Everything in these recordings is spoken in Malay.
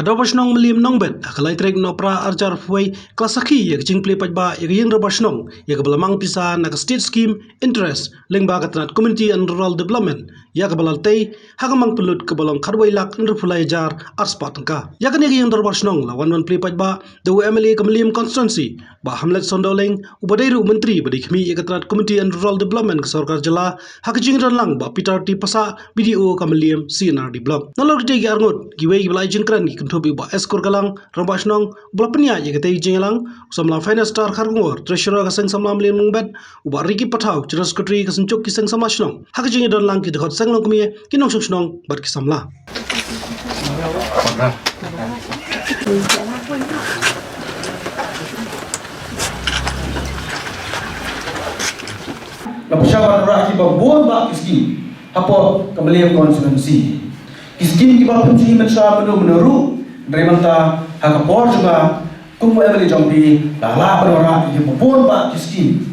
dorbar shnong Mylliem Nongbet akalai trek no pra arjar fuai klasaki yak jing play pajba yak yin dorbar shnong yak balamang pisa nak state scheme interest Lyngba katrat community and rural development yak balal tei hagamang pelut kebalong kharwai lak under fulai jar arspat ka yak ne yin dorbar shnong la wan play pajba the MLA Mylliem constituency ba hamlet sondoleng ubadairu menteri badi khmi yak katrat community and rural development ka sarkar jala hak jing ran lang ba Peter ti pasa BDO ka Mylliem CNRD block nalor te gi arngot giwei balai jingkran tobi ba eskor galang dorbar shnong blapnya yegate jingalang samla finance star khargor treasurer ka sang samla Mylliem Nongbet uba riki pathau chief secretary ka sanchok ki sang samla shnong hak jingi don lang ki dekhot sang long kmi kinong shnong bat ki samla la pasyawan rakyat babon ba kiski hapo ka Mylliem constituency kiskim ki ba pensi mensa menuru dari manta hakapor juga kumu eveli jombi la penora ki babon ba kiskim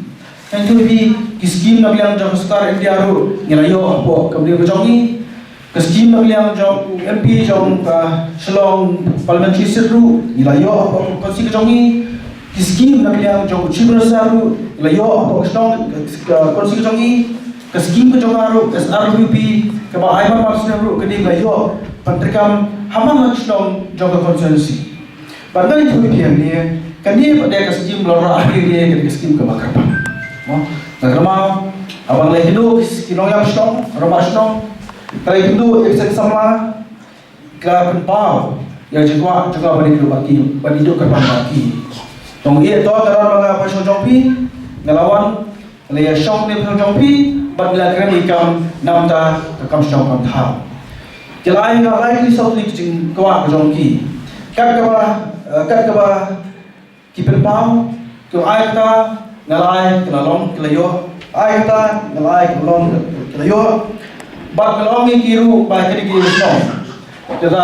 yang tubi kiskim na bilang jom star indiaru ngelayo hapo ka Mylliem jongi kiskim na bilang jom MP jom ka shlong parliamentary seru ngelayo hapo konsi jongi kiskim na bilang jom chibrasaru ngelayo hapo shnong konsi jongi kiskim ko jongaru SRWP kaba aiman maksudnya bro kedi layo pantrikam hamam shnong joga constituency bandar itu biang ni kani pada kiskim lora akhir dia kedi kiskim ke makarpa mo nagrama abang lagi dulu kinong yang shnong roma shnong kalau itu eksen sama ke penpau yang juga bagi dulu bagi dulu ke bagi tong ia to karon mga pasyon jompi ngelawan laya shnong ni pasyon jompi badla kan ikam namta kam shnong kam thau jelai na lai ki sauli jing kwa jongki kat kaba ki penpau to ayata ngalai kelalong kelayo ayata ngalai kelong kelayo bad kelong ki kiru ba kedi ki shnong jada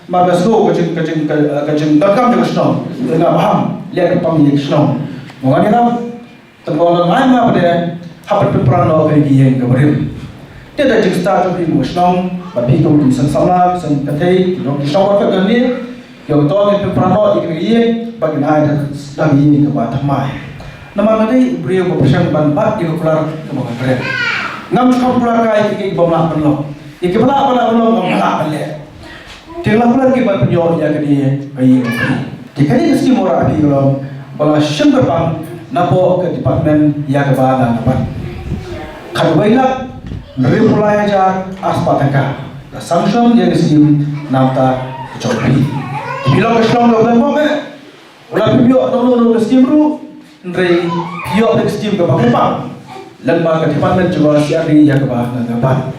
mabasgo kajing dakam jong shnong na paham lihat pam ni shnong mongani na tenggolan lain ma pada hapat peperano bagi yang keberim. Tiada jika start dari musnong, bagi kau di sama sen katai, orang di sawah kerja ni, yang tahu ni peperano ikut bagi naik lagi ke bawah thymmai. Nama nanti beliau berpesan banbat di keluar ke bawah keren. Ngam sekarang keluar kai ikut bawah penlok, ikut bawah penlok ngam pelak. Tinggal keluar ke bawah penjauh yang kini bayi. Jika ini meski murah di kalau bala sumber bang napo ke departemen yang ke bawah dan apa. Kadwailah mulai aja aspataka sanction yang skim namta cobi bila keslam lo demo me ulah pio no skim ru ndrei pio skim ke bakupang Lyngba ke departemen juga siari yang ke bawah dan apa